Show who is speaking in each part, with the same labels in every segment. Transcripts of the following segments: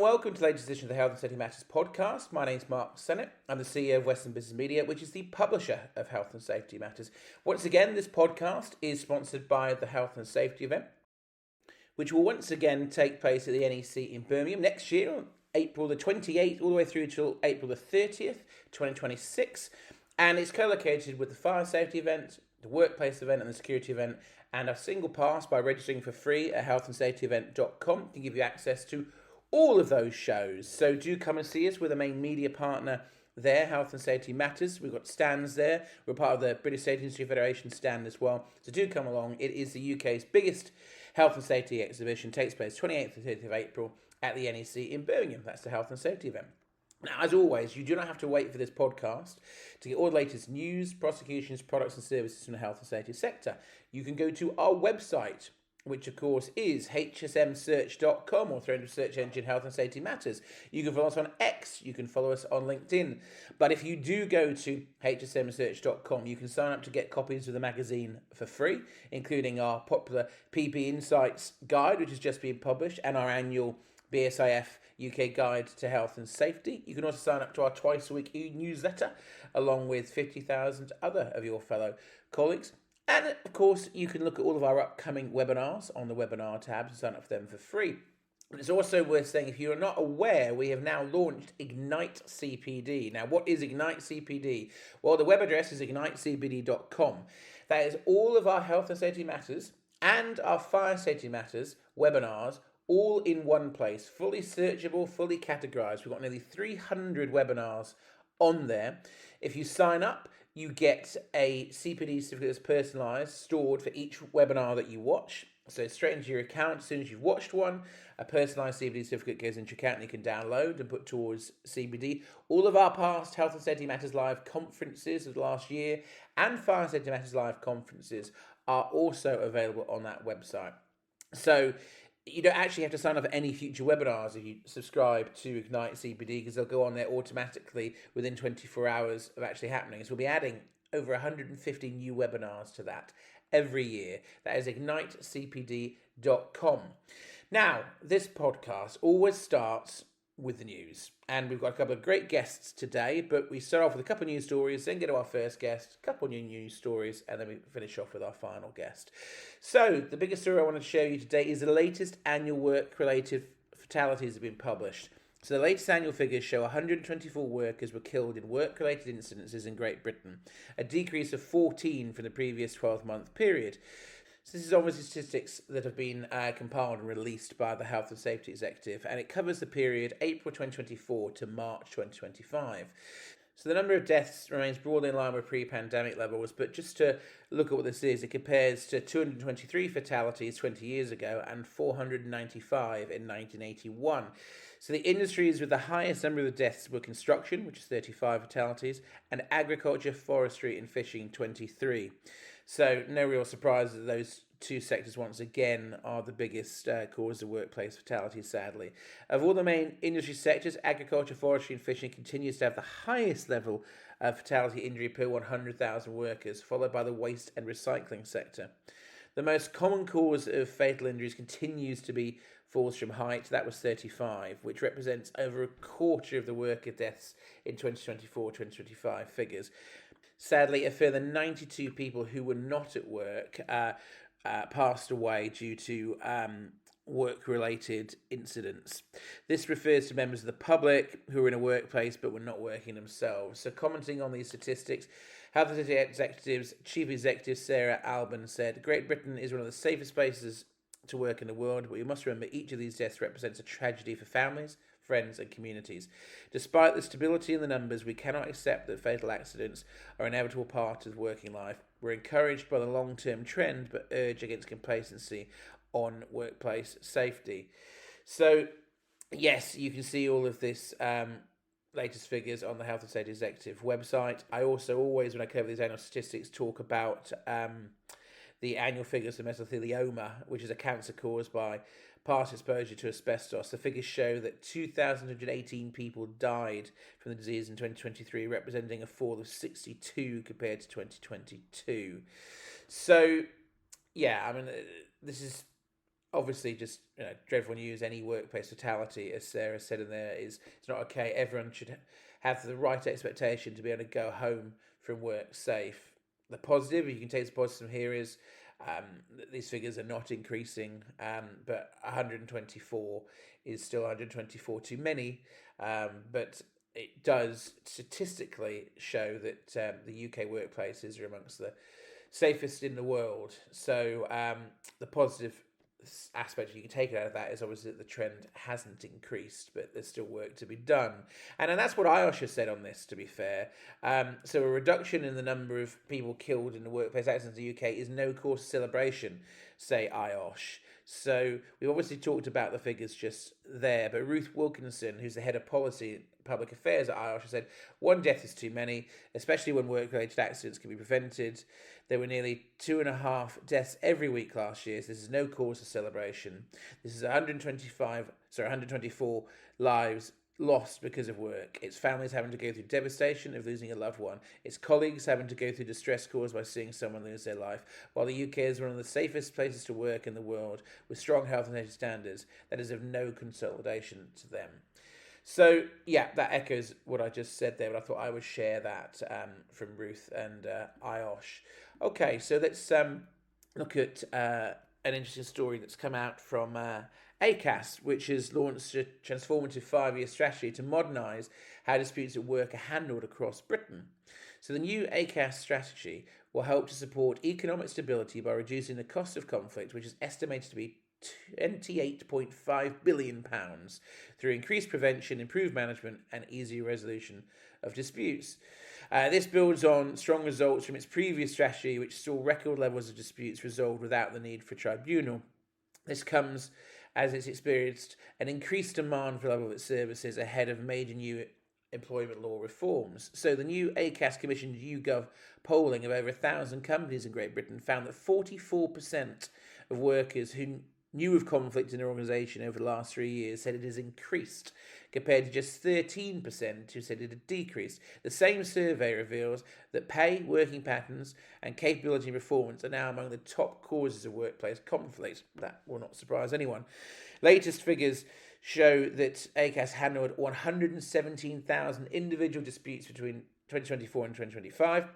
Speaker 1: welcome to the latest edition of the Health and Safety Matters podcast. My name's Mark Sennett. I'm the CEO of Western Business Media, which is the publisher of Health and Safety Matters. Once again, this podcast is sponsored by the Health and Safety event, which will once again take place at the NEC in Birmingham next year, on April the 28th, all the way through till April the 30th, 2026. And it's co-located with the fire safety event, the workplace event and the security event, and a single pass by registering for free at healthandsafetyevent.com can give you access to all of those shows. So do come and see us. We're the main media partner there, Health and Safety Matters. We've got stands there. We're part of the British Safety Industry Federation stand as well. So do come along. It is the UK's biggest health and safety exhibition. It takes place 28th to 30th of April at the NEC in Birmingham. That's the Health and Safety event. Now, as always, you do not have to wait for this podcast to get all the latest news, prosecutions, products and services from the health and safety sector. You can go to our website, which of course is hsmsearch.com, or throw into search engine Health and Safety Matters. You can follow us on X, you can follow us on LinkedIn. But if you do go to hsmsearch.com, you can sign up to get copies of the magazine for free, including our popular PP Insights guide, which has just been published, and our annual BSIF UK Guide to Health and Safety. You can also sign up to our twice a week e-newsletter, along with 50,000 other of your fellow colleagues. And of course, you can look at all of our upcoming webinars on the webinar tab and sign up for them for free. And it's also worth saying, if you're not aware, we have now launched Ignite CPD. Now, what is Ignite CPD? Well, the web address is ignitecpd.com. That is all of our Health and Safety Matters and our Fire Safety Matters webinars all in one place, fully searchable, fully categorized. We've got nearly 300 webinars on there. If you sign up, you get a CPD certificate that's personalized, stored for each webinar that you watch. So straight into your account, as soon as you've watched one, a personalized CPD certificate goes into your account and you can download and put towards CPD. All of our past Health and Safety Matters Live conferences of the last year and Fire Safety Matters Live conferences are also available on that website. So you don't actually have to sign up for any future webinars if you subscribe to Ignite CPD, because they'll go on there automatically within 24 hours of actually happening. So we'll be adding over 150 new webinars to that every year. That is ignitecpd.com. Now, this podcast always starts with the news, and we've got a couple of great guests today, but we start off with a couple of news stories, then get to our first guest, a couple of new news stories, and then we finish off with our final guest. So the biggest story I want to show you today is the latest annual work-related fatalities have been published. So the latest annual figures show 124 workers were killed in work-related incidences in Great Britain, a decrease of 14 from the previous 12-month period. So this is obviously statistics that have been compiled and released by the Health and Safety Executive, and it covers the period April 2024 to March 2025. So the number of deaths remains broadly in line with pre-pandemic levels, but just to look at what this is, it compares to 223 fatalities 20 years ago and 495 in 1981. So the industries with the highest number of deaths were construction, which is 35 fatalities, and agriculture, forestry and fishing, 23. So no real surprise that those two sectors once again are the biggest cause of workplace fatalities, sadly. Of all the main industry sectors, agriculture, forestry and fishing continues to have the highest level of fatality injury per 100,000 workers, followed by the waste and recycling sector. The most common cause of fatal injuries continues to be falls from height. That was 35, which represents over a quarter of the worker deaths in 2024-2025 figures. Sadly, a further 92 people who were not at work passed away due to work-related incidents. This refers to members of the public who were in a workplace but were not working themselves. So commenting on these statistics, Health and Safety Executive's Chief Executive Sarah Albon said, "Great Britain is one of the safest places to work in the world, but we must remember each of these deaths represents a tragedy for families, friends and communities. Despite the stability in the numbers, we cannot accept that fatal accidents are an inevitable part of working life. We're encouraged by the long-term trend, but urge against complacency on workplace safety." So, yes, you can see all of this latest figures on the Health and Safety Executive website. I also always, when I cover these annual statistics, talk about the annual figures for mesothelioma, which is a cancer caused by past exposure to asbestos. The figures show that 2,118 people died from the disease in 2023, representing a fall of 62 compared to 2022. So, yeah, I mean, this is obviously just dreadful news. Any workplace fatality, as Sarah said in there, it's not okay. Everyone should have the right expectation to be able to go home from work safe. The positive, you can take the positive here, is these figures are not increasing, but 124 is still 124 too many. But it does statistically show that the UK workplaces are amongst the safest in the world. So the positive aspect you can take it out of that is obviously that the trend hasn't increased, but there's still work to be done. And that's what IOSH said on this, to be fair. So a reduction in the number of people killed in the workplace accidents in the UK is no cause for celebration, say IOSH. So we've obviously talked about the figures just there, but Ruth Wilkinson, who's the head of policy public affairs at IOSH, said one death is too many, especially when work-related accidents can be prevented. There were nearly 2.5 deaths every week last year, so this is no cause for celebration. This is 124 lives lost because of work. It's families having to go through devastation of losing a loved one. It's colleagues having to go through distress caused by seeing someone lose their life. While the UK is one of the safest places to work in the world with strong health and safety standards, that is of no consolidation to them. So, yeah, that echoes what I just said there, but I thought I would share that from Ruth and IOSH. Okay, so let's look at an interesting story that's come out from ACAS, which has launched a transformative 5-year strategy to modernise how disputes at work are handled across Britain. So the new ACAS strategy will help to support economic stability by reducing the cost of conflict, which is estimated to be £28.5 billion through increased prevention, improved management and easier resolution of disputes. This builds on strong results from its previous strategy, which saw record levels of disputes resolved without the need for tribunal. This comes as it's experienced an increased demand for level of its services ahead of major new employment law reforms. So the new ACAS commissioned YouGov polling of over 1,000 companies in Great Britain found that 44% of workers who knew of conflict in their organisation over the last 3 years said it has increased, compared to just 13% who said it had decreased. The same survey reveals that pay, working patterns and capability and performance are now among the top causes of workplace conflict. That will not surprise anyone. Latest figures show that ACAS handled 117,000 individual disputes between 2024 and 2025.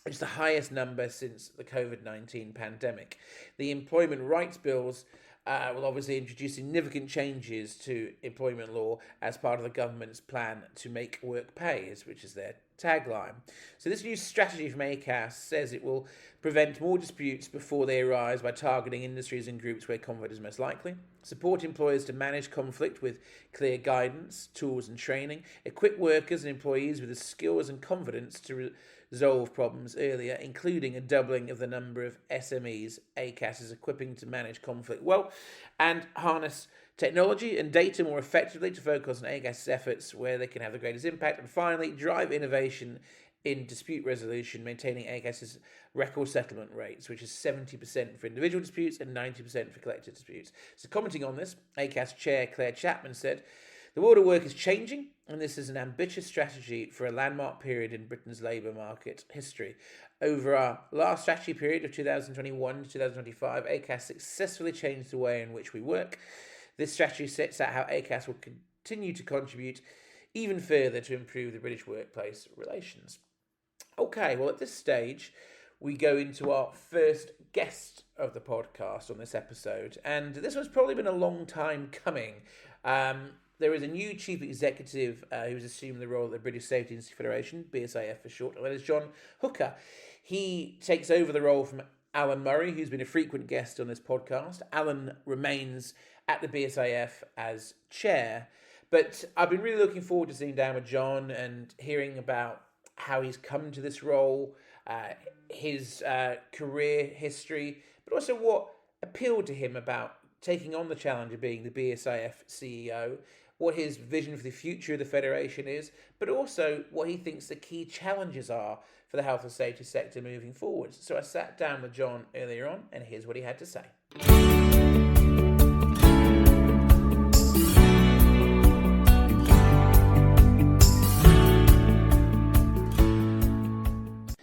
Speaker 1: It's the highest number since the COVID-19 pandemic. The employment rights bills will obviously introduce significant changes to employment law as part of the government's plan to make work pay, which is their tagline. So this new strategy from ACAS says it will prevent more disputes before they arise by targeting industries and groups where conflict is most likely, support employers to manage conflict with clear guidance, tools and training, equip workers and employees with the skills and confidence to resolve problems earlier, including a doubling of the number of SMEs ACAS is equipping to manage conflict well, and harness technology and data more effectively to focus on ACAS's efforts where they can have the greatest impact, and finally, drive innovation in dispute resolution, maintaining ACAS's record settlement rates, which is 70% for individual disputes and 90% for collective disputes. So commenting on this, ACAS Chair Claire Chapman said, "The world of work is changing, and this is an ambitious strategy for a landmark period in Britain's labour market history. Over our last strategy period of 2021 to 2025, ACAS successfully changed the way in which we work. This strategy sets out how ACAS will continue to contribute even further to improve the British workplace relations." Okay, well, at this stage, we go into our first guest of the podcast on this episode, and this one's probably been a long time coming. There is a new chief executive who's assumed the role of the British Safety Industry Federation, BSIF for short, and that is John Hooker. He takes over the role from Alan Murray, who's been a frequent guest on this podcast. Alan remains at the BSIF as chair, but I've been really looking forward to sitting down with John and hearing about how he's come to this role, his career history, but also what appealed to him about taking on the challenge of being the BSIF CEO, what his vision for the future of the Federation is, but also what he thinks the key challenges are for the health and safety sector moving forward. So I sat down with John earlier on, and here's what he had to say.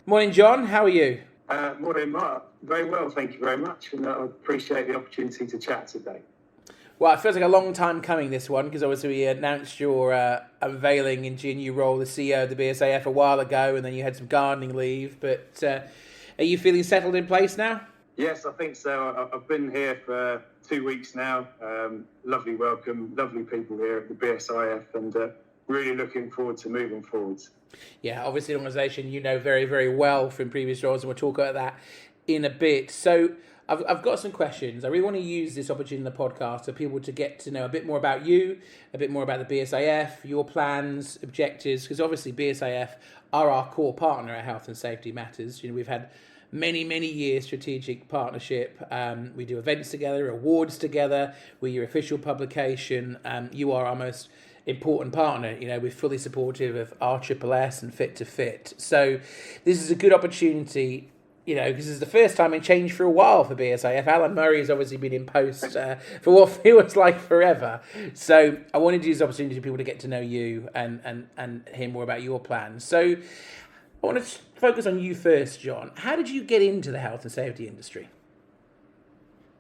Speaker 1: Morning, John. How are you?
Speaker 2: Morning, Mark. Very well, thank you very much, and I appreciate the opportunity to chat today.
Speaker 1: Well, it feels like a long time coming, this one, because obviously we announced your unveiling into your new role as CEO of the BSIF a while ago, and then you had some gardening leave. But are you feeling settled in place now?
Speaker 2: Yes, I think so. I've been here for 2 weeks now. Lovely welcome, lovely people here at the BSIF, and really looking forward to moving forwards.
Speaker 1: Yeah, obviously an organisation you know very, very well from previous roles, and we'll talk about that in a bit. So I've got some questions. I really want to use this opportunity in the podcast for people to get to know a bit more about you, a bit more about the BSIF, your plans, objectives, because obviously BSIF are our core partner at Health and Safety Matters. You know, we've had many years strategic partnership. We do events together, awards together. We're your official publication. You are our most important partner. You know, we're fully supportive of RSSS and Fit to Fit. So this is a good opportunity, you know, because it's the first time in change for a while for BSIF. Alan Murray has obviously been in post for what feels like forever. So I wanted to use the opportunity for people to get to know you and hear more about your plans. So I want to focus on you first, John. How did you get into the health and safety industry?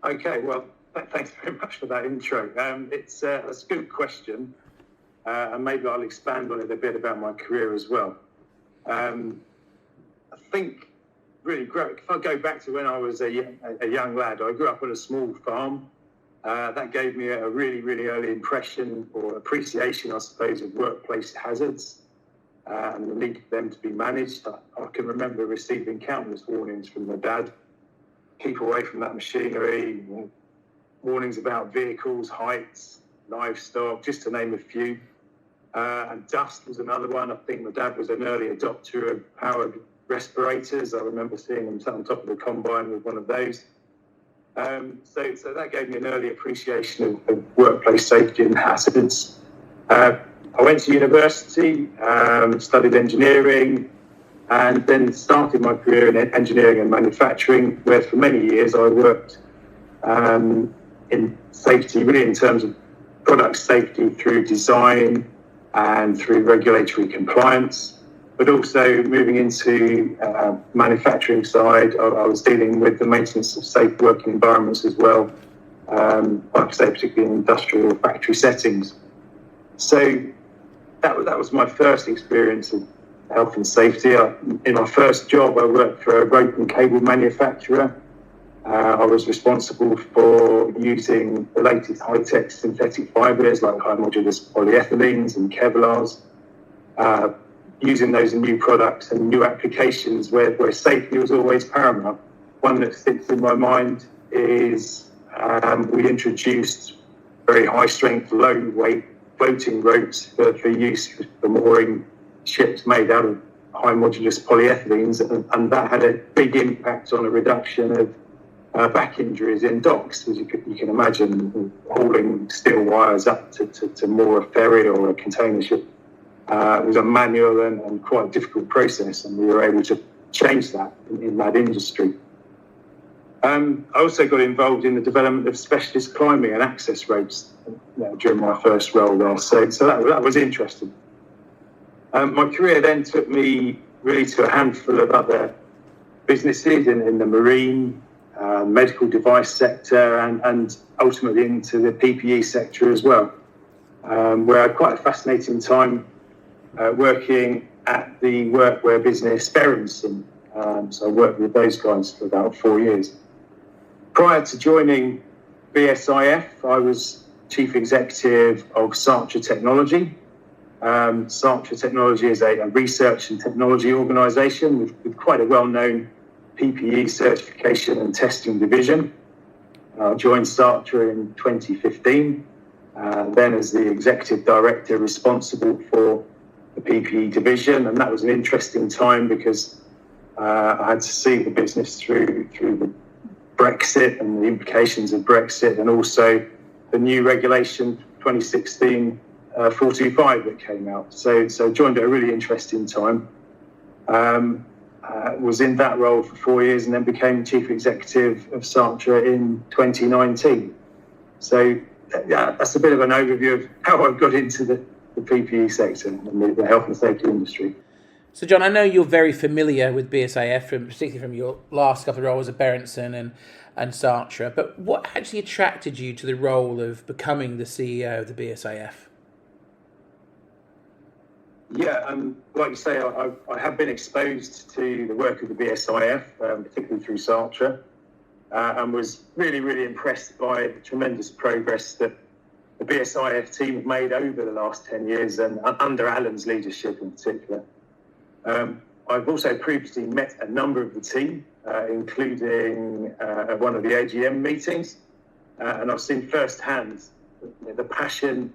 Speaker 2: Okay, well, thanks very much for that intro. It's a good question, and maybe I'll expand on it a bit about my career as well. I think really great. If I go back to when I was a young lad, I grew up on a small farm. That gave me a really early impression or appreciation, I suppose, of workplace hazards and the need for them to be managed. I can remember receiving countless warnings from my dad: keep away from that machinery, warnings about vehicles, heights, livestock, just to name a few. And dust was another one. I think my dad was an early adopter of powered respirators. I remember seeing them sat on top of the combine with one of those. So that gave me an early appreciation of workplace safety and hazards. I went to university, studied engineering, and then started my career in engineering and manufacturing, where for many years I worked in safety, really in terms of product safety through design and through regulatory compliance, but also moving into manufacturing side. I was dealing with the maintenance of safe working environments as well, like I say, particularly in industrial factory settings. So that was my first experience of health and safety. In my first job, I worked for a rope and cable manufacturer. I was responsible for using the latest high-tech synthetic fibres like high modulus polyethylenes and Kevlars, using those in new products and new applications where safety was always paramount. One that sticks in my mind is we introduced very high-strength, low-weight floating ropes for use for mooring ships made out of high modulus polyethylenes, and that had a big impact on a reduction of back injuries in docks, as you can imagine, hauling steel wires up to moor a ferry or a container ship. It was a manual and quite difficult process, and we were able to change that in that industry. I also got involved in the development of specialist climbing and access ropes during my first role there, so that was interesting. My career then took me really to a handful of other businesses in the marine, medical device sector, and ultimately into the PPE sector as well, where I had quite a fascinating time working at the workwear business Berenson. So I worked with those guys for about 4 years. Prior to joining BSIF, I was Chief Executive of Sartre Technology. Sartre Technology is a research and technology organisation with quite a well-known PPE certification and testing division. I joined Sartre in 2015, then as the Executive Director responsible for the PPE division, and that was an interesting time because I had to see the business through the Brexit and the implications of Brexit, and also the new regulation 2016 425 that came out. So joined at a really interesting time. Was in that role for 4 years and then became Chief Executive of Sartre in 2019. So that's a bit of an overview of how I got into the PPE sector and the health and safety industry.
Speaker 1: So, John, I know you're very familiar with BSIF, particularly from your last couple of roles at Berenson and Sartre, but what actually attracted you to the role of becoming the CEO of the BSIF?
Speaker 2: Yeah, like you say, I have been exposed to the work of the BSIF, particularly through Sartre, and was really, really impressed by the tremendous progress that the BSIF team have made over the last 10 years and under Alan's leadership in particular. I've also previously met a number of the team, including at one of the AGM meetings, and I've seen firsthand the passion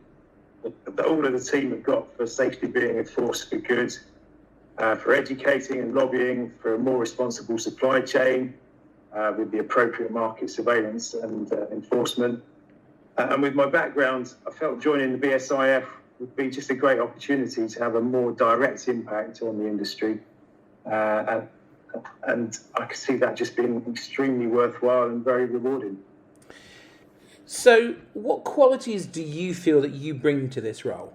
Speaker 2: that all of the team have got for safety being a force for good, for educating and lobbying for a more responsible supply chain with the appropriate market surveillance and enforcement. And with my background, I felt joining the BSIF would be just a great opportunity to have a more direct impact on the industry. And I could see that just being extremely worthwhile and very rewarding.
Speaker 1: So, what qualities do you feel that you bring to this role?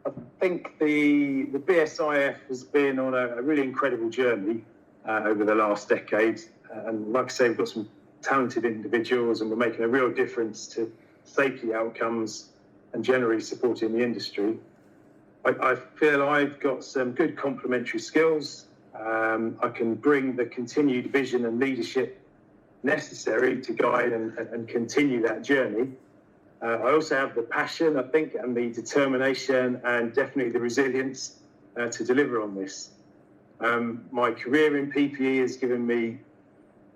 Speaker 2: I think the BSIF has been on a really incredible journey over the last decade. And like I say, we've got some talented individuals and we're making a real difference to safety outcomes and generally supporting the industry. I feel I've got some good complementary skills. I can bring the continued vision and leadership necessary to guide and continue that journey. I also have the passion, I think, and the determination and definitely the resilience to deliver on this. My career in PPE has given me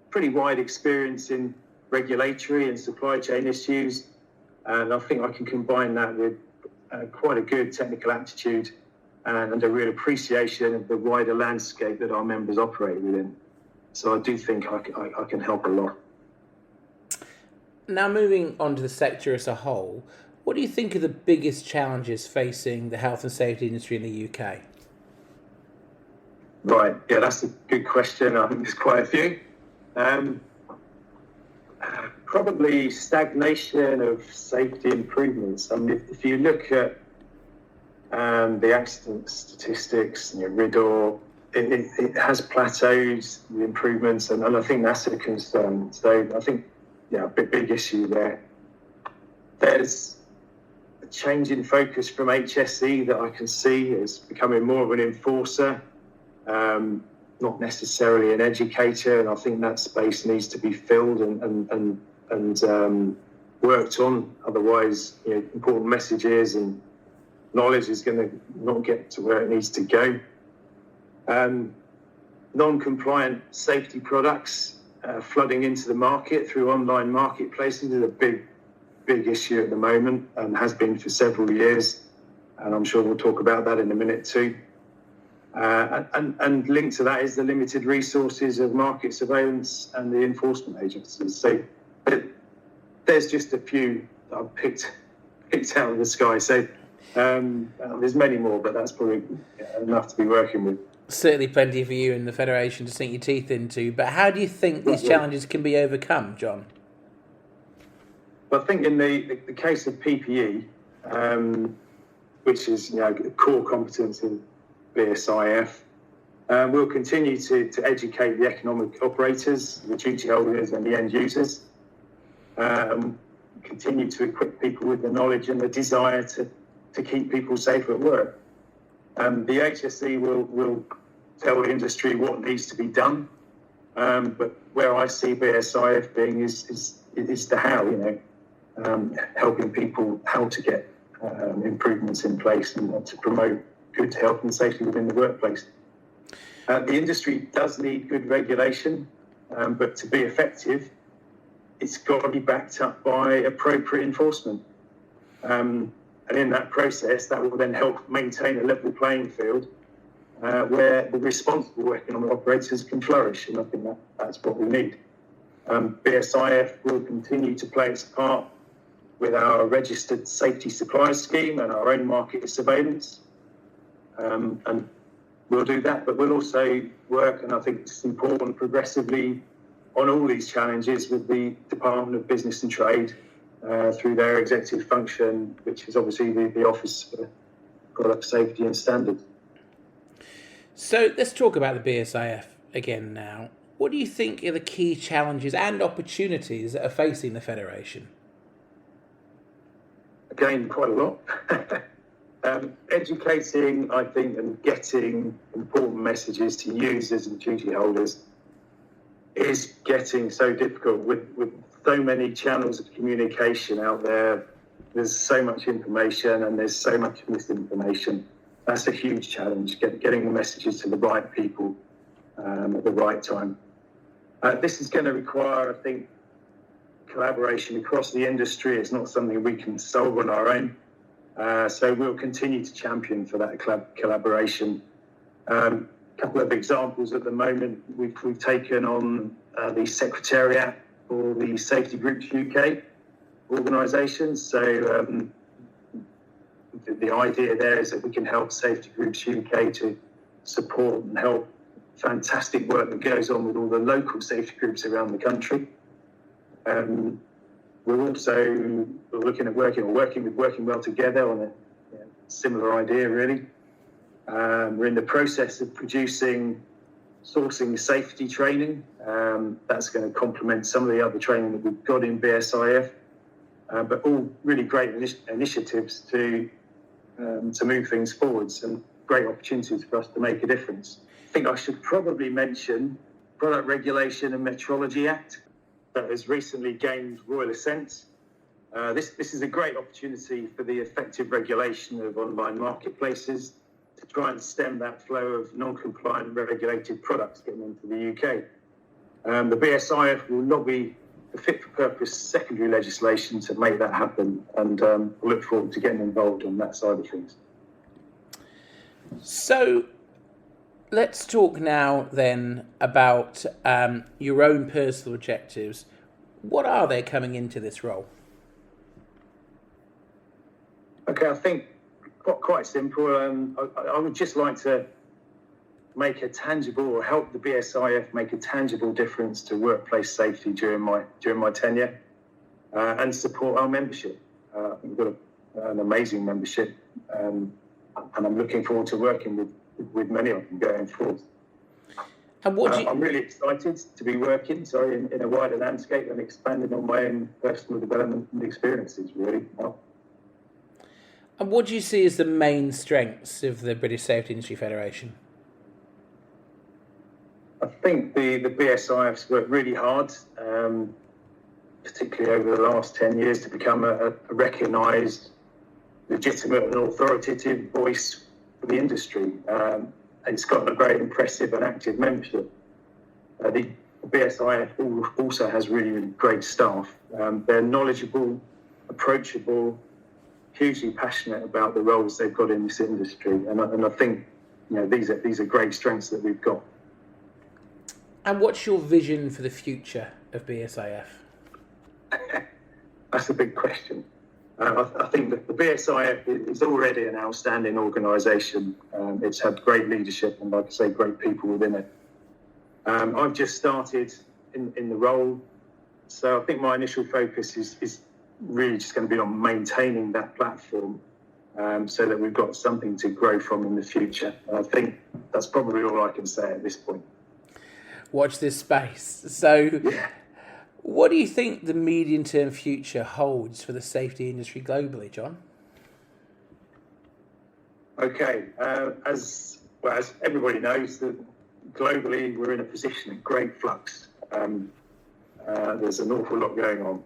Speaker 2: pretty wide experience in regulatory and supply chain issues, and I think I can combine that with quite a good technical aptitude and a real appreciation of the wider landscape that our members operate within. So I do think I can help a lot.
Speaker 1: Now, moving on to the sector as a whole, what do you think are the biggest challenges facing the health and safety industry in the UK?
Speaker 2: Right, yeah, that's a good question. I think there's quite a few. Probably stagnation of safety improvements. I mean, if you look at the accident statistics, RIDDOR, it has plateaued the improvements, and I think that's a concern. So I think, a big issue there. There's a change in focus from HSE that I can see as becoming more of an enforcer, not necessarily an educator, and I think that space needs to be filled and worked on. Otherwise, important messages and knowledge is going to not get to where it needs to go. Non-compliant safety products flooding into the market through online marketplaces is a big issue at the moment and has been for several years. And I'm sure we'll talk about that in a minute too. And linked to that is the limited resources of market surveillance and the enforcement agencies. So there's just a few that I've picked out of the sky. So there's many more, but that's probably enough to be working with.
Speaker 1: Certainly plenty for you in the Federation to sink your teeth into, but how do you think these challenges can be overcome, John?
Speaker 2: Well, I think in the case of PPE, which is a core competence in BSIF, we'll continue to educate the economic operators, the duty holders and the end users, continue to equip people with the knowledge and the desire to keep people safe at work. The HSE will tell the industry what needs to be done, but where I see BSIF being is the how, helping people how to get improvements in place and to promote good health and safety within the workplace. The industry does need good regulation, but to be effective, it's got to be backed up by appropriate enforcement. And in that process, that will then help maintain a level playing field where the responsible economic operators can flourish. And I think that's what we need. BSIF will continue to play its part with our registered safety supply scheme and our own market surveillance. And we'll do that, but we'll also work, and I think it's important, progressively on all these challenges with the Department of Business and Trade, through their executive function, which is obviously the Office for Product Safety and Standards.
Speaker 1: So let's talk about the BSIF again now. What do you think are the key challenges and opportunities that are facing the Federation?
Speaker 2: Again, quite a lot. Educating, I think, and getting important messages to users and duty holders is getting so difficult with so many channels of communication out there. There's so much information and there's so much misinformation. That's a huge challenge, getting the messages to the right people at the right time. This is going to require, I think, collaboration across the industry. It's not something we can solve on our own. So we'll continue to champion for that collaboration. A couple of examples at the moment, we've taken on the Secretariat for the Safety Groups UK organisation. So the idea there is that we can help Safety Groups UK to support and help fantastic work that goes on with all the local safety groups around the country. We're also looking at working well together on a similar idea, really. We're in the process of sourcing safety training. That's going to complement some of the other training that we've got in BSIF, but all really great initiatives to move things forwards and great opportunities for us to make a difference. I think I should probably mention Product Regulation and Metrology Act that has recently gained royal assent. This is a great opportunity for the effective regulation of online marketplaces to try and stem that flow of non-compliant regulated products getting into the UK. The BSIF will lobby for fit-for-purpose secondary legislation to make that happen, and we'll look forward to getting involved on that side of things.
Speaker 1: So let's talk now then about your own personal objectives. What are they coming into this role?
Speaker 2: Okay, I think quite simple. I would just like to make a tangible, or help the BSIF make a tangible difference to workplace safety during my tenure, and support our membership. We've got an amazing membership, and I'm looking forward to working with many of them going forward.
Speaker 1: And
Speaker 2: I'm really excited to be working, in a wider landscape and expanding on my own personal development and experiences, really.
Speaker 1: And what do you see as the main strengths of the British Safety Industry Federation?
Speaker 2: I think the BSIF's worked really hard, particularly over the last 10 years, to become a recognised, legitimate and authoritative voice for the industry. It's got a very impressive and active membership. The BSIF also has really, really great staff. They're knowledgeable, approachable, hugely passionate about the roles they've got in this industry, and I think these are great strengths that we've got.
Speaker 1: And what's your vision for the future of BSIF?
Speaker 2: That's a big question. I think that the BSIF is already an outstanding organisation. It's had great leadership and, like I say, great people within it. I've just started in the role, so I think my initial focus is really just going to be on maintaining that platform, so that we've got something to grow from in the future. And I think that's probably all I can say at this point.
Speaker 1: Watch this space. So,
Speaker 2: yeah.
Speaker 1: What do you think the medium-term future holds for the safety industry globally, John?
Speaker 2: Okay, as everybody knows, that globally we're in a position of great flux. There's an awful lot going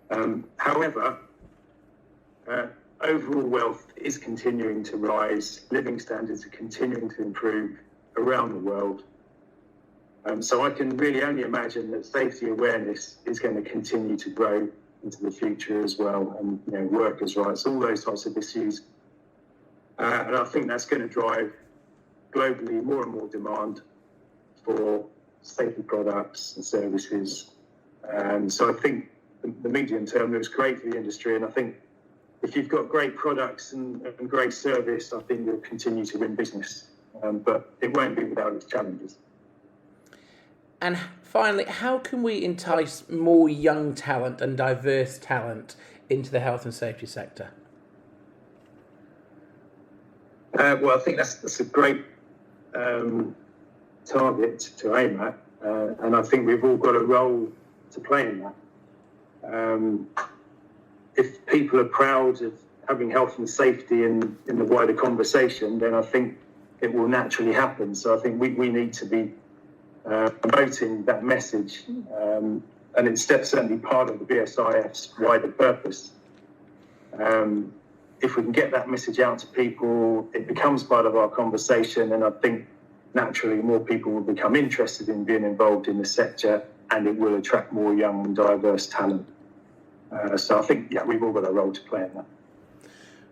Speaker 2: on. However, overall wealth is continuing to rise. Living standards are continuing to improve around the world. So I can really only imagine that safety awareness is going to continue to grow into the future as well, and workers' rights, all those types of issues. And I think that's going to drive globally more and more demand for safety products and services. So I think the medium term looks great for the industry, and I think if you've got great products and great service, I think you'll continue to win business. But it won't be without its challenges.
Speaker 1: And finally, how can we entice more young talent and diverse talent into the health and safety sector?
Speaker 2: Well, I think that's a great target to aim at, and I think we've all got a role to play in that. If people are proud of having health and safety in the wider conversation, then I think it will naturally happen. So I think we need to be promoting that message, and it's certainly part of the BSIF's wider purpose. If we can get that message out to people, it becomes part of our conversation, and I think naturally more people will become interested in being involved in the sector, and it will attract more young and diverse talent. So I think, we've all got a role to play in that.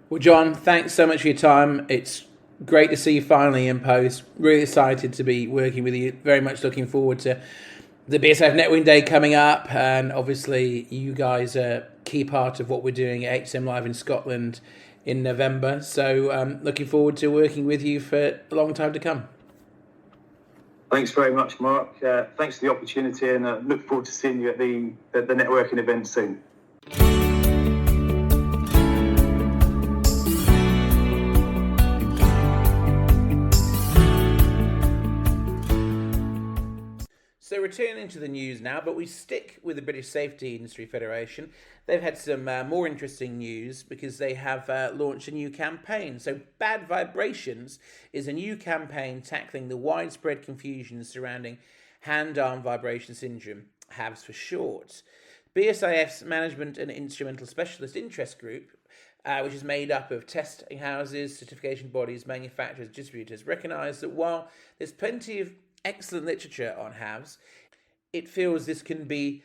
Speaker 1: Well, John, thanks so much for your time. It's great to see you finally in post. Really excited to be working with you. Very much looking forward to the BSIF Networking Day coming up. And obviously, you guys are a key part of what we're doing at HSM Live in Scotland in November. So looking forward to working with you for a long time to come.
Speaker 2: Thanks very much, Mark. Thanks for the opportunity, and look forward to seeing you at the networking event soon.
Speaker 1: So returning to the news now, but we stick with the British Safety Industry Federation. They've had some more interesting news because they have launched a new campaign. So Bad Vibrations is a new campaign tackling the widespread confusion surrounding hand-arm vibration syndrome, HAVS for short. BSIF's Management and Instrumental Specialist Interest Group, which is made up of testing houses, certification bodies, manufacturers, distributors, recognise that while there's plenty of excellent literature on HAVS, it feels this can be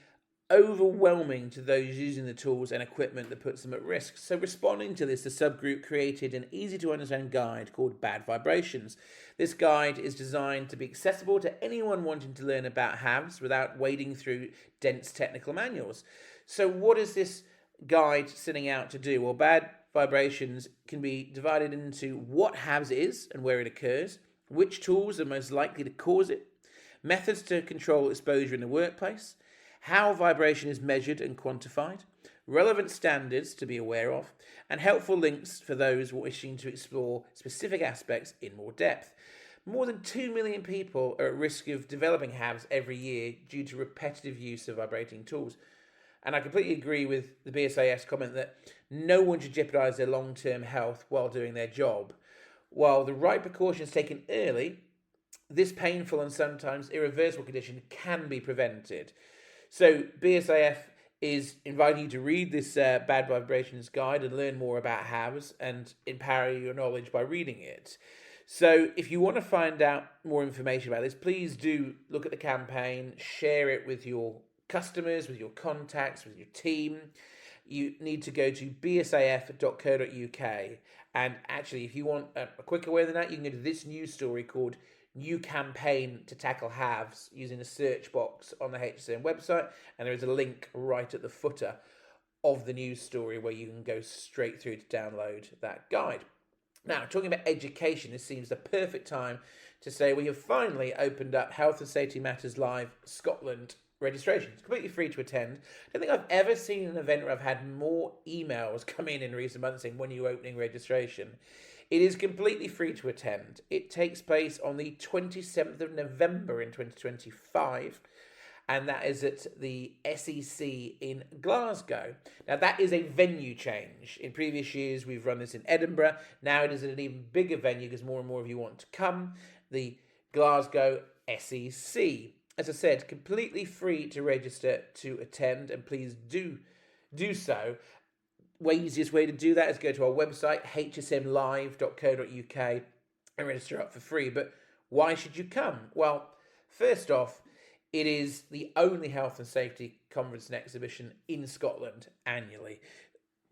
Speaker 1: overwhelming to those using the tools and equipment that puts them at risk. So responding to this, the subgroup created an easy-to-understand guide called Bad Vibrations. This guide is designed to be accessible to anyone wanting to learn about HAVS without wading through dense technical manuals. So what is this guide setting out to do? Well, Bad Vibrations can be divided into what HAVS is and where it occurs, which tools are most likely to cause it, methods to control exposure in the workplace, how vibration is measured and quantified, relevant standards to be aware of, and helpful links for those wishing to explore specific aspects in more depth. More than 2 million people are at risk of developing HAVS every year due to repetitive use of vibrating tools. And I completely agree with the BSIF's comment that no one should jeopardise their long-term health while doing their job. While the right precautions taken early, this painful and sometimes irreversible condition can be prevented. So BSIF is inviting you to read this Bad Vibrations guide and learn more about HAVS and empower your knowledge by reading it. So if you want to find out more information about this, please do look at the campaign, share it with your customers, with your contacts, with your team. You need to go to bsif.co.uk. And actually, if you want a quicker way than that, you can go to this news story called New Campaign to Tackle HAVS using the search box on the HSM website. And there is a link right at the footer of the news story where you can go straight through to download that guide. Now, talking about education, this seems the perfect time to say we have finally opened up Health and Safety Matters Live Scotland registration. It's completely free to attend. I don't think I've ever seen an event where I've had more emails come in recent months saying when you're opening registration. It is completely free to attend. It takes place on the 27th of November in 2025, and that is at the SEC in Glasgow. Now, that is a venue change. In previous years, we've run this in Edinburgh. Now it is at an even bigger venue because more and more of you want to come, the Glasgow SEC. As I said, completely free to register to attend, and please do so. Easiest way to do that is go to our website, hsmlive.co.uk, and register up for free. But why should you come? Well, first off, it is the only health and safety conference and exhibition in Scotland annually.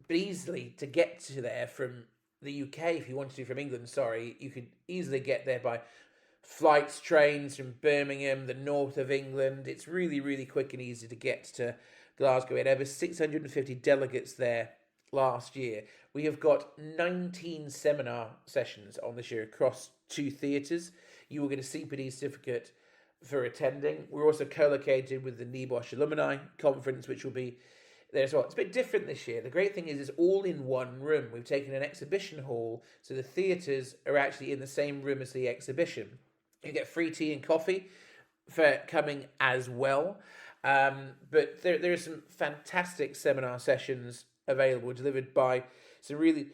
Speaker 1: But easily to get to there from the UK, if you wanted to, from England, you could easily get there by flights, trains from Birmingham, the north of England. It's really, really quick and easy to get to Glasgow. We had over 650 delegates there last year. We have got 19 seminar sessions on this year across 2 theatres. You will get a CPD certificate for attending. We're also co-located with the NEBOSH Alumni Conference, which will be there as well. It's a bit different this year. The great thing is it's all in one room. We've taken an exhibition hall, so the theatres are actually in the same room as the exhibition. You get free tea and coffee for coming as well. But there are some fantastic seminar sessions available, delivered by some really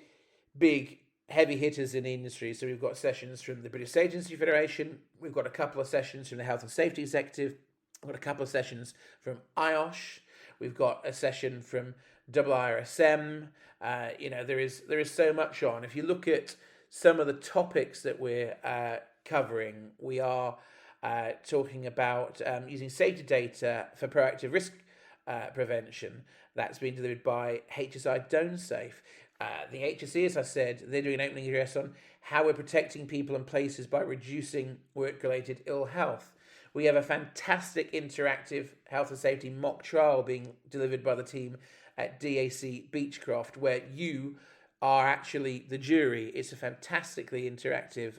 Speaker 1: big heavy hitters in the industry. So we've got sessions from the British Agency Federation. We've got a couple of sessions from the Health and Safety Executive. We've got a couple of sessions from IOSH. We've got a session from IRSM. There is so much on. If you look at some of the topics that we're covering, we are talking about using safety data for proactive risk prevention. That's been delivered by HSI DoneSafe. The HSE, as I said, they're doing an opening address on how we're protecting people and places by reducing work-related ill health. We have a fantastic interactive health and safety mock trial being delivered by the team at DAC Beechcroft, where you are actually the jury. It's a fantastically interactive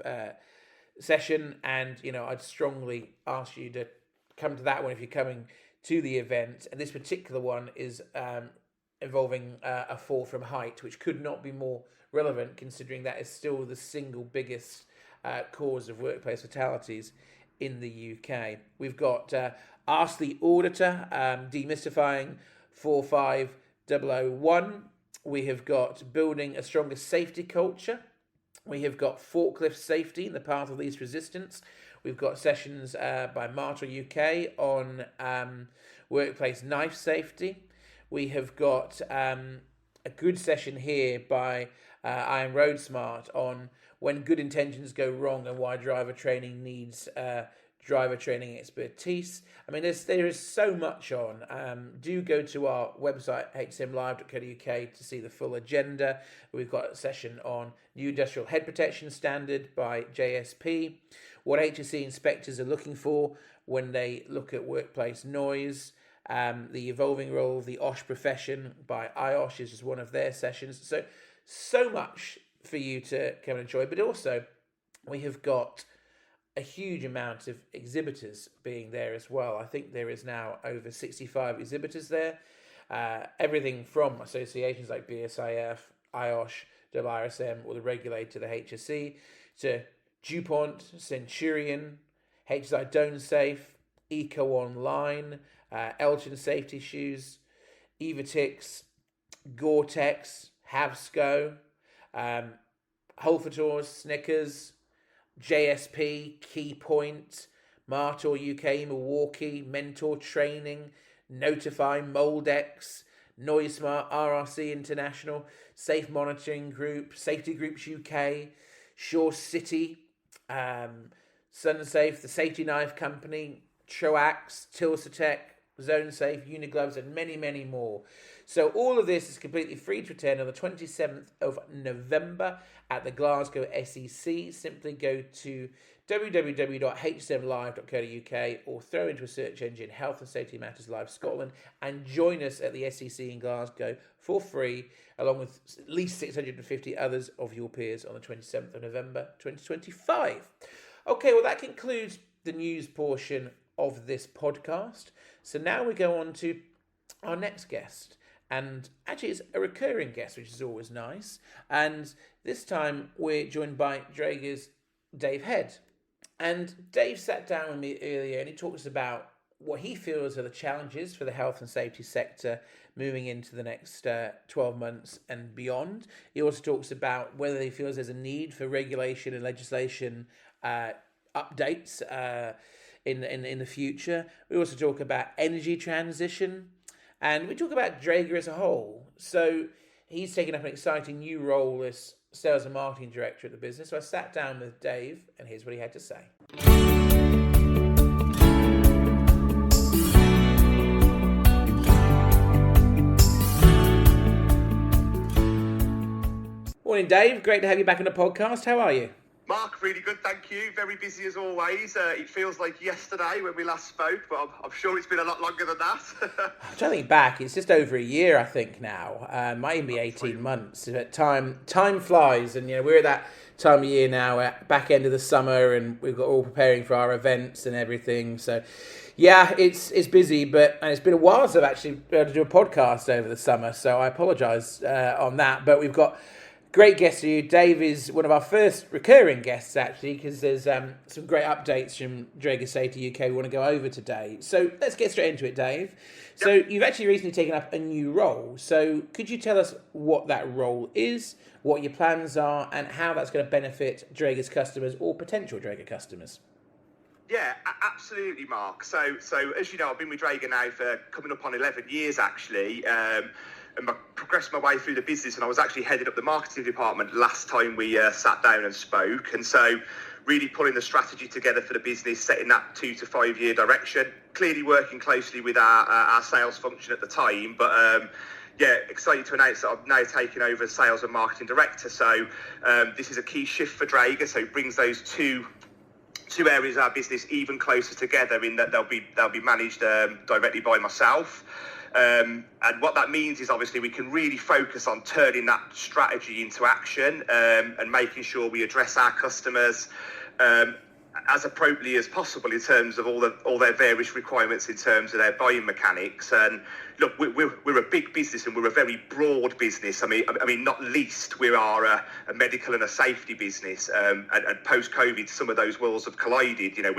Speaker 1: session, and I'd strongly ask you to come to that one if you're coming to the event. And this particular one is involving a fall from height, which could not be more relevant considering that is still the single biggest cause of workplace fatalities in the UK. We've got Ask the Auditor, demystifying 45001. We have got Building a Stronger Safety Culture. We have got Forklift Safety in the Path of Least Resistance. We've got sessions by Martel UK on workplace knife safety. We have got a good session here by Iron Road Smart on when good intentions go wrong and why driver training needs driver training expertise. I mean, there is so much on. Do go to our website, hsmlive.co.uk, to see the full agenda. We've got a session on New Industrial Head Protection Standard by JSP, what HSE inspectors are looking for when they look at workplace noise, the evolving role of the OSH profession by IOSH is just one of their sessions. So much for you to come and enjoy. But also, we have got a huge amount of exhibitors being there as well. I think there is now over 65 exhibitors there. Everything from associations like BSIF, IOSH, IRSM, or the regulator, the HSE, to DuPont, Centurion, HSI DoneSafe, Eco Online, Elgin Safety Shoes, Evitix, Gore-Tex, Havsco, Holfators, Snickers, JSP, Keypoint, Martel UK, Milwaukee, Mentor Training, Notify, Moldex, NoiseSmart, RRC International, Safe Monitoring Group, Safety Groups UK, Shore City, Sunsafe, the Safety Knife Company, Troax, Tilsatec, ZoneSafe, Unigloves, and many, many more. So all of this is completely free to attend on the 27th of November at the Glasgow SEC. Simply go to www.hsmlive.co.uk or throw into a search engine Health and Safety Matters Live Scotland and join us at the SEC in Glasgow for free, along with at least 650 others of your peers on the 27th of November 2025. Okay, well, that concludes the news portion of this podcast. So now we go on to our next guest. And actually, it's a recurring guest, which is always nice. And this time, we're joined by Draeger's Dave Head. And Dave sat down with me earlier and he talked to us about what he feels are the challenges for the health and safety sector moving into the next 12 months and beyond. He also talks about whether he feels there's a need for regulation and legislation updates in the future. We also talk about energy transition. And we talk about Draeger as a whole. So he's taken up an exciting new role as sales and marketing director at the business. So I sat down with Dave, and here's what he had to say. Morning, Dave. Great to have you back on the podcast. How are you?
Speaker 3: Mark, really good, thank you. Very busy as always. It feels like yesterday when we last spoke, but I'm sure it's been a lot longer than that.
Speaker 1: I'm trying to think back. It's just over a year, I think, now. Might even be 18 months. But time flies, and we're at that time of year now, at back end of the summer, and we've got all preparing for our events and everything. So, yeah, it's busy, and it's been a while since I've actually been able to do a podcast over the summer. So I apologise on that, but we've got Great guest to you. Dave is one of our first recurring guests, actually, because there's some great updates from Draeger Safety UK we want to go over today. So let's get straight into it, Dave. So you've actually recently taken up a new role. So could you tell us what that role is, what your plans are, and how that's going to benefit Draeger's customers or potential Draeger customers?
Speaker 3: Yeah, absolutely, Mark. So as you know, I've been with Draeger now for coming up on 11 years, actually. And progressed my way through the business, and I was actually heading up the marketing department last time we sat down and spoke. And so really pulling the strategy together for the business, setting that 2 to 5 year direction, clearly working closely with our sales function at the time. But excited to announce that I've now taken over as sales and marketing director. So this is a key shift for Draeger. So it brings those two areas of our business even closer together, in that they'll be managed directly by myself. And what that means is obviously we can really focus on turning that strategy into action, and making sure we address our customers as appropriately as possible in terms of all their various requirements in terms of their buying mechanics. And look, we're a big business, and we're a very broad business. I mean, not least we are a medical and a safety business. And post-COVID, some of those worlds have collided. You know,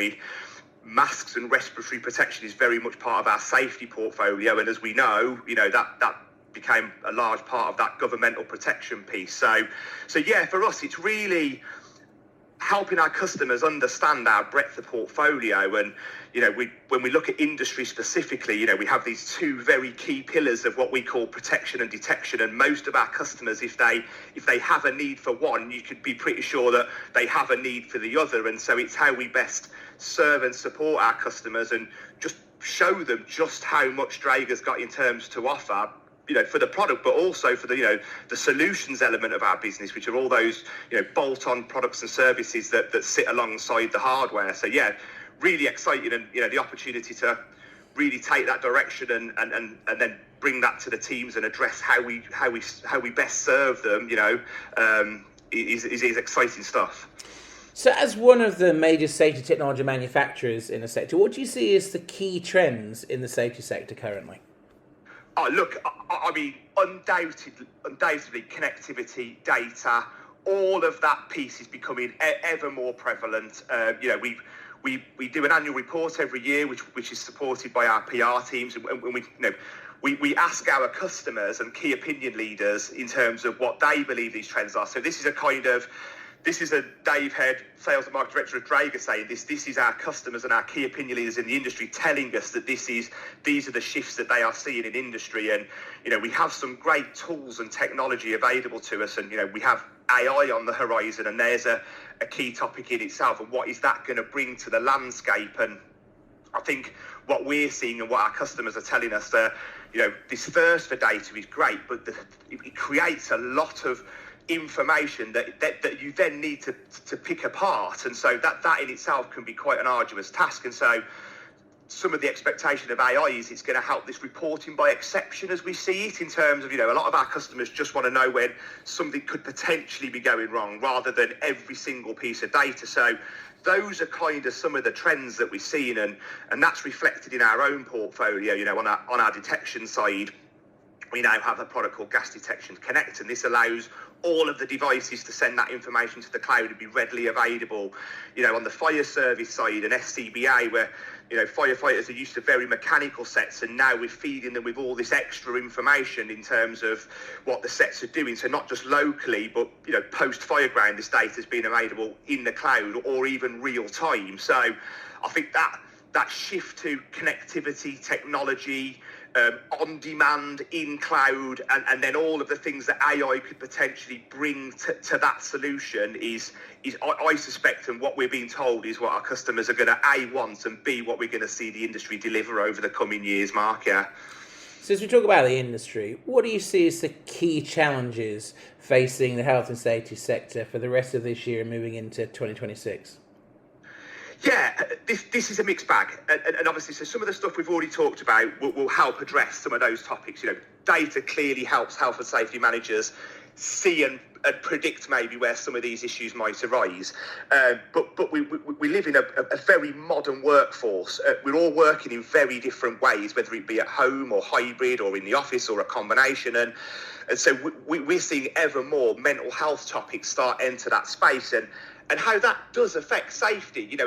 Speaker 3: masks and respiratory protection is very much part of our safety portfolio, and as we know, that became a large part of that governmental protection piece. So yeah, for us, it's really helping our customers understand our breadth of portfolio. And when we look at industry specifically, we have these two very key pillars of what we call protection and detection. And most of our customers, if they have a need for one, you could be pretty sure that they have a need for the other. And so it's how we best serve and support our customers, and just show them just how much Draeger's got in terms to offer, for the product, but also for the solutions element of our business, which are all those, bolt-on products and services that sit alongside the hardware. So yeah, really excited, and, the opportunity to really take that direction and then bring that to the teams and address how we best serve them, is exciting stuff.
Speaker 1: So as one of the major safety technology manufacturers in the sector, what do you see as the key trends in the safety sector currently?
Speaker 3: Oh, look, I mean, undoubtedly connectivity, data, all of that piece is becoming ever more prevalent. We do an annual report every year, which is supported by our PR teams, and we ask our customers and key opinion leaders in terms of what they believe these trends are. So this is a Dave Head, Sales and Marketing Director of Draeger, saying this is our customers and our key opinion leaders in the industry telling us that these are the shifts that they are seeing in industry. And, we have some great tools and technology available to us, and, we have AI on the horizon, and there's a key topic in itself. And what is that going to bring to the landscape? And I think what we're seeing and what our customers are telling us, this thirst for data is great, but it creates a lot of information that you then need to pick apart, and so that in itself can be quite an arduous task. And so some of the expectation of AI is it's going to help this reporting by exception, as we see it, in terms of, a lot of our customers just want to know when something could potentially be going wrong, rather than every single piece of data. So those are kind of some of the trends that we've seen, and that's reflected in our own portfolio. On our detection side, we now have a product called Gas Detection Connect, and this allows all of the devices to send that information to the cloud and be readily available. On the fire service side and SCBA, where firefighters are used to very mechanical sets, and now we're feeding them with all this extra information in terms of what the sets are doing. So not just locally, but post fireground, this data has been available in the cloud or even real time. So I think that shift to connectivity, technology, on demand, in cloud, and then all of the things that AI could potentially bring to that solution is I suspect, and what we're being told is what our customers are going to A, want, and B, what we're going to see the industry deliver over the coming years, Mark. Yeah.
Speaker 1: So as we talk about the industry, what do you see as the key challenges facing the health and safety sector for the rest of this year and moving into 2026?
Speaker 3: Yeah, this is a mixed bag, and obviously, so some of the stuff we've already talked about will help address some of those topics. Data clearly helps health and safety managers see and predict maybe where some of these issues might arise. But we live in a very modern workforce. We're all working in very different ways, whether it be at home or hybrid or in the office or a combination. And so we're seeing ever more mental health topics start enter that space, and how that does affect safety. You know,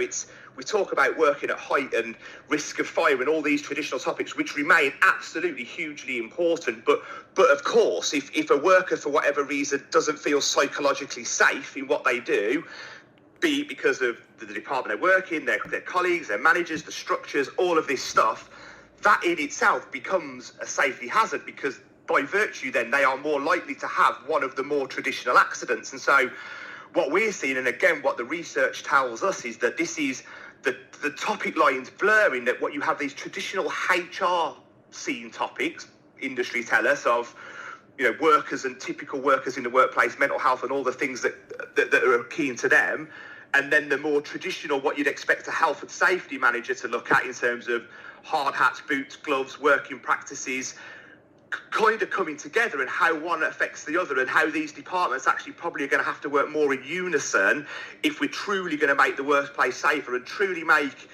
Speaker 3: we talk about working at height and risk of fire and all these traditional topics, which remain absolutely hugely important. But of course, if a worker, for whatever reason, doesn't feel psychologically safe in what they do, be it because of the department they work in, their colleagues, their managers, the structures, all of this stuff, that in itself becomes a safety hazard, because by virtue then they are more likely to have one of the more traditional accidents. And so what we're seeing, and again what the research tells us, is that this is the topic lines blurring, that what you have these traditional HR scene topics, industry tell us, of, you know, workers and typical workers in the workplace, mental health and all the things that are keen to them, and then the more traditional, what you'd expect a health and safety manager to look at in terms of hard hats, boots, gloves, working practices, kind of coming together, and how one affects the other, and how these departments actually probably are going to have to work more in unison if we're truly going to make the workplace safer and truly make,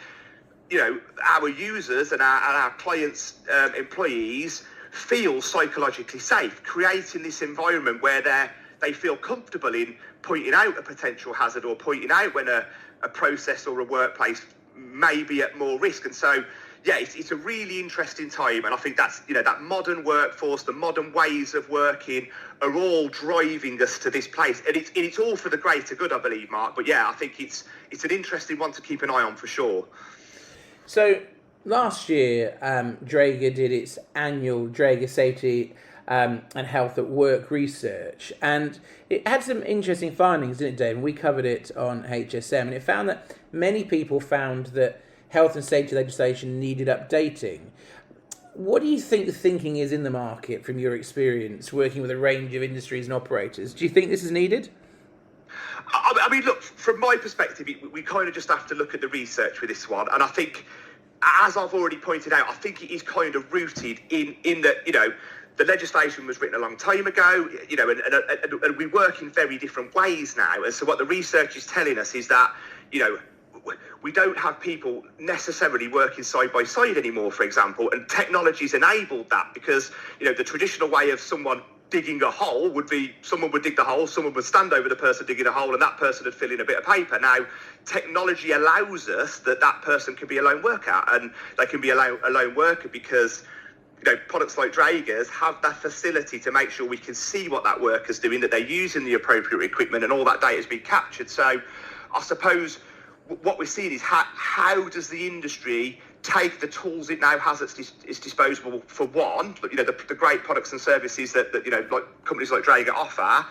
Speaker 3: you know, our users and our clients' employees feel psychologically safe, creating this environment where they feel comfortable in pointing out a potential hazard or pointing out when a process or a workplace may be at more risk. And so yeah, it's a really interesting time, and I think that's, you know, that modern workforce, the modern ways of working are all driving us to this place, and it's all for the greater good, I believe, Mark. But yeah, I think it's an interesting one to keep an eye on for sure.
Speaker 1: So last year, Draeger did its annual Draeger Safety and Health at Work research, and it had some interesting findings, didn't it, Dave? And we covered it on HSM, and it found that many people found that health and safety legislation needed updating. What do you think the thinking is in the market from your experience working with a range of industries and operators? Do you think this is needed?
Speaker 3: I mean, look, from my perspective, we kind of just have to look at the research with this one. And I think, as I've already pointed out, I think it is kind of rooted in that, you know, the legislation was written a long time ago, you know, and we work in very different ways now. And so what the research is telling us is that, you know, we don't have people necessarily working side by side anymore, for example, and technology's enabled that, because, you know, the traditional way of someone digging a hole would be someone would dig the hole, someone would stand over the person digging a hole, and that person would fill in a bit of paper. Now, technology allows us that person can be a lone worker, and they can be a lone worker because, you know, products like Draeger's have that facility to make sure we can see what that worker's doing, that they're using the appropriate equipment, and all that data has been captured. So I suppose what we're seeing is how does the industry take the tools it now has at its disposal, for one, you know, the great products and services that you know, like companies like Draeger offer,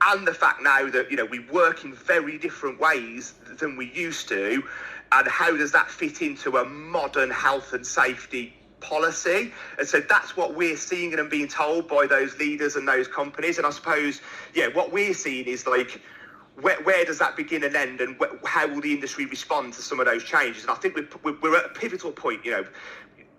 Speaker 3: and the fact now that, you know, we work in very different ways than we used to, and how does that fit into a modern health and safety policy? And so that's what we're seeing and being told by those leaders and those companies. And I suppose, yeah, what we're seeing is like, where does that begin and end, and how will the industry respond to some of those changes? And I think we're at a pivotal point. You know,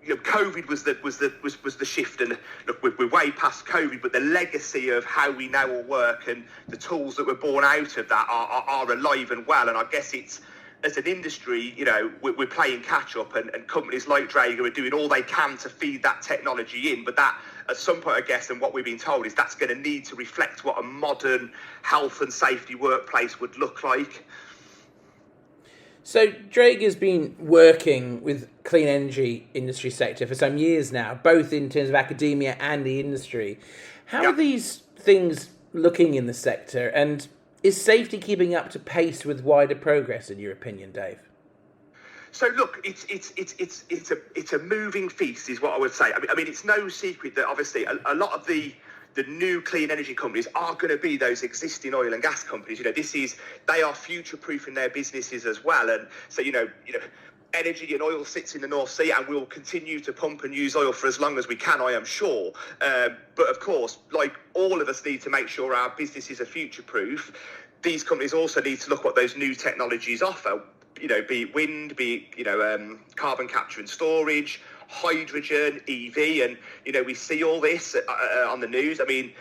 Speaker 3: COVID was the shift, and look, we're way past COVID, but the legacy of how we now all work and the tools that were born out of that are alive and well. And I guess it's, as an industry, you know, we're playing catch up, and companies like Draeger are doing all they can to feed that technology in. But that, at some point, I guess, and what we've been told is that's going to need to reflect what a modern health and safety workplace would look like.
Speaker 1: So Draeger's been working with clean energy industry sector for some years now, both in terms of academia and the industry. How are these things looking in the sector, and is safety keeping up to pace with wider progress, in your opinion, Dave?
Speaker 3: So look, it's a moving feast, is what I would say. I mean, it's no secret that obviously a lot of the new clean energy companies are going to be those existing oil and gas companies. You know, they are future-proofing their businesses as well. And so, you know, energy and oil sits in the North Sea, and we'll continue to pump and use oil for as long as we can, I am sure. But of course, like all of us need to make sure our businesses are future-proof, these companies also need to look what those new technologies offer. You know, be it wind, be it, you know, carbon capture and storage, hydrogen, EV, and, you know, we see all this on the news. I mean,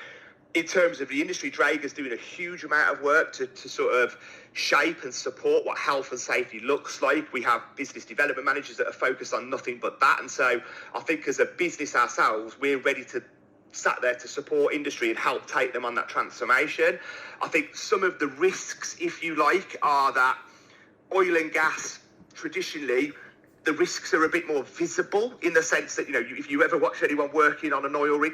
Speaker 3: in terms of the industry, Draeger's doing a huge amount of work to sort of shape and support what health and safety looks like. We have business development managers that are focused on nothing but that. And so I think as a business ourselves, we're ready to sat there to support industry and help take them on that transformation. I think some of the risks, if you like, are that oil and gas, traditionally, the risks are a bit more visible in the sense that, if you ever watch anyone working on an oil rig,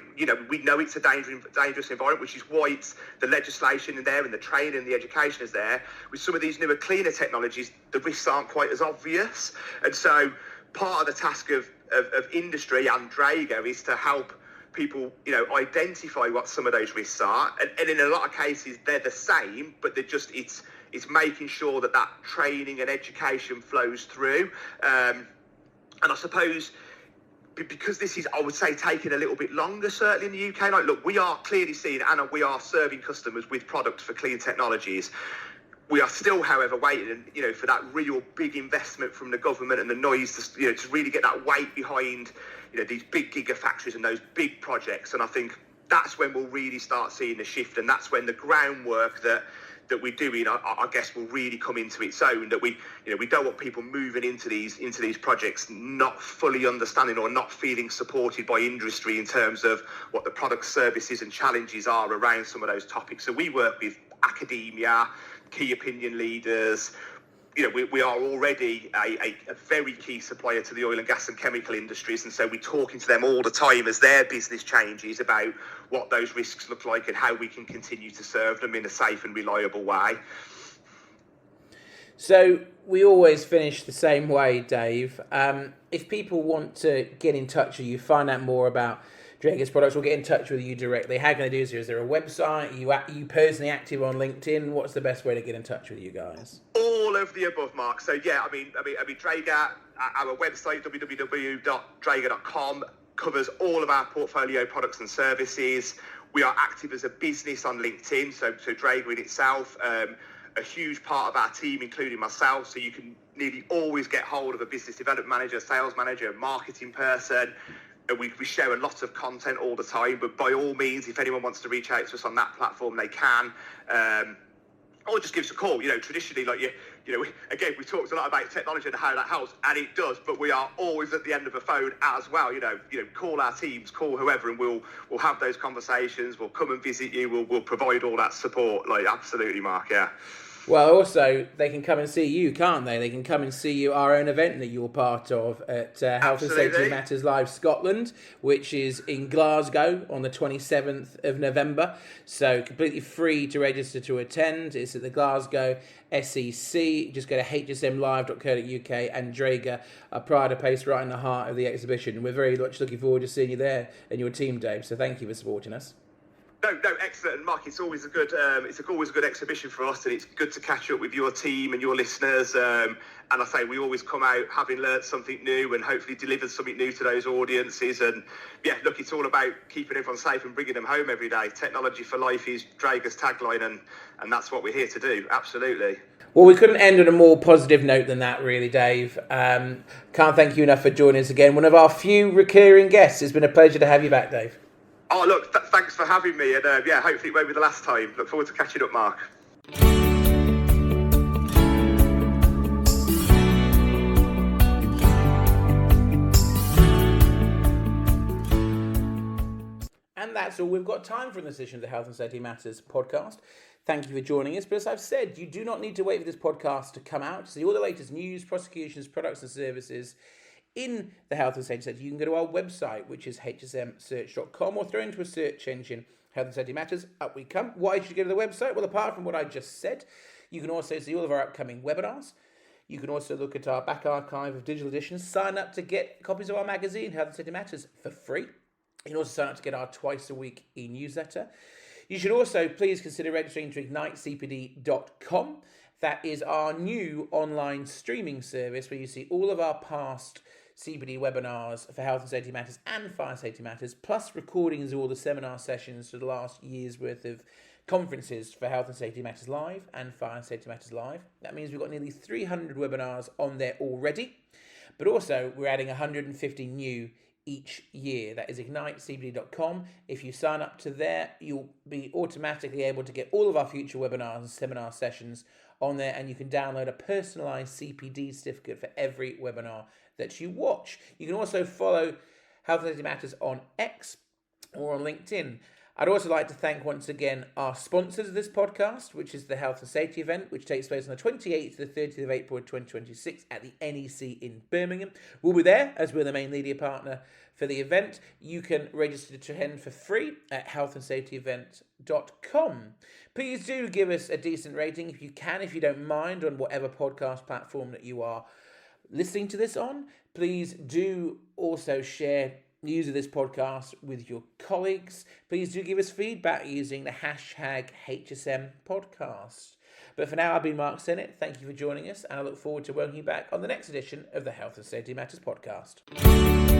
Speaker 3: we know it's a dangerous environment, which is why it's the legislation in there and the training and the education is there. With some of these newer, cleaner technologies, the risks aren't quite as obvious. And so part of the task of industry and Draeger is to help people, identify what some of those risks are. And in a lot of cases, they're the same, but they're just, it's making sure that training and education flows through. And I suppose because this is, I would say, taking a little bit longer, certainly in the UK. Like, look, we are clearly seeing, and we are serving customers with products for clean technologies. We are still, however, waiting, for that real big investment from the government and the noise to really get that weight behind, these big gigafactories and those big projects. And I think that's when we'll really start seeing the shift, and that's when the groundwork that we're doing, I guess, will really come into its own. That we don't want people moving into these projects not fully understanding or not feeling supported by industry in terms of what the product, services, and challenges are around some of those topics. So we work with academia, key opinion leaders. We are already a very key supplier to the oil and gas and chemical industries, and so we're talking to them all the time as their business changes about what those risks look like and how we can continue to serve them in a safe and reliable way.
Speaker 1: So we always finish the same way, Dave. If people want to get in touch with you, find out more about Draeger's products, will get in touch with you directly, how can they do so? Is there a website? Are you personally active on LinkedIn? What's the best way to get in touch with you guys?
Speaker 3: All of the above, Mark. So yeah, I mean, Draeger, our website, www.draeger.com, covers all of our portfolio products and services. We are active as a business on LinkedIn, so Draeger in itself, a huge part of our team, including myself, so you can nearly always get hold of a business development manager, sales manager, a marketing person. We share a lot of content all the time, but by all means, if anyone wants to reach out to us on that platform, they can. Or just give us a call. Traditionally, again, we talked a lot about technology and how that helps, and it does, but we are always at the end of a phone as well. Call our teams, call whoever, and we'll have those conversations. We'll come and visit you. We'll provide all that support. Absolutely, Mark. Yeah.
Speaker 1: Well, also, they can come and see you, can't they? They can come and see you, our own event that you're part of at Health and Safety Matters Live Scotland, which is in Glasgow on the 27th of November. So completely free to register to attend. It's at the Glasgow SEC. Just go to hsmlive.co.uk, and Draeger are pride of place right in the heart of the exhibition. And we're very much looking forward to seeing you there and your team, Dave. So thank you for supporting us.
Speaker 3: No, excellent. And Mark, it's always a good exhibition for us, and it's good to catch up with your team and your listeners. And I say we always come out having learnt something new and hopefully delivered something new to those audiences. And yeah, look, it's all about keeping everyone safe and bringing them home every day. Technology for life is Draeger's tagline, and that's what we're here to do. Absolutely.
Speaker 1: Well, we couldn't end on a more positive note than that, really, Dave. Can't thank you enough for joining us again. One of our few recurring guests. It's been a pleasure to have you back, Dave.
Speaker 3: Oh, look, thanks for having me. And hopefully it won't be the last time. Look forward to catching up, Mark.
Speaker 1: And that's all we've got time for in this edition of the Health and Safety Matters podcast. Thank you for joining us. But as I've said, you do not need to wait for this podcast to come out to see all the latest news, prosecutions, products and services in the health and safety sector. You can go to our website, which is hsmsearch.com, or throw into a search engine, Health and Safety Matters, up we come. Why should you go to the website? Well, apart from what I just said, you can also see all of our upcoming webinars. You can also look at our back archive of digital editions, sign up to get copies of our magazine, Health and Safety Matters, for free. You can also sign up to get our twice-a-week e-newsletter. You should also please consider registering to ignitecpd.com. That is our new online streaming service where you see all of our past CPD webinars for Health and Safety Matters and Fire Safety Matters, plus recordings of all the seminar sessions for the last year's worth of conferences for Health and Safety Matters Live and Fire Safety Matters Live. That means we've got nearly 300 webinars on there already, but also we're adding 150 new each year. That is ignitecbd.com. If you sign up to there, you'll be automatically able to get all of our future webinars and seminar sessions on there, and you can download a personalized CPD certificate for every webinar that you watch. You can also follow Health and Safety Matters on X or on LinkedIn. I'd also like to thank once again our sponsors of this podcast, which is the Health and Safety event, which takes place on the 28th to the 30th of April 2026 at the NEC in Birmingham. We'll be there as we're the main media partner for the event. You can register to attend for free at healthandsafetyevent.com. Please do give us a decent rating if you can, if you don't mind, on whatever podcast platform that you are listening to this on. Please do also share news of this podcast with your colleagues. Please do give us feedback using the hashtag HSM podcast. But for now, I've been Mark Sennett. Thank you for joining us, and I look forward to welcoming you back on the next edition of the Health and Safety Matters podcast.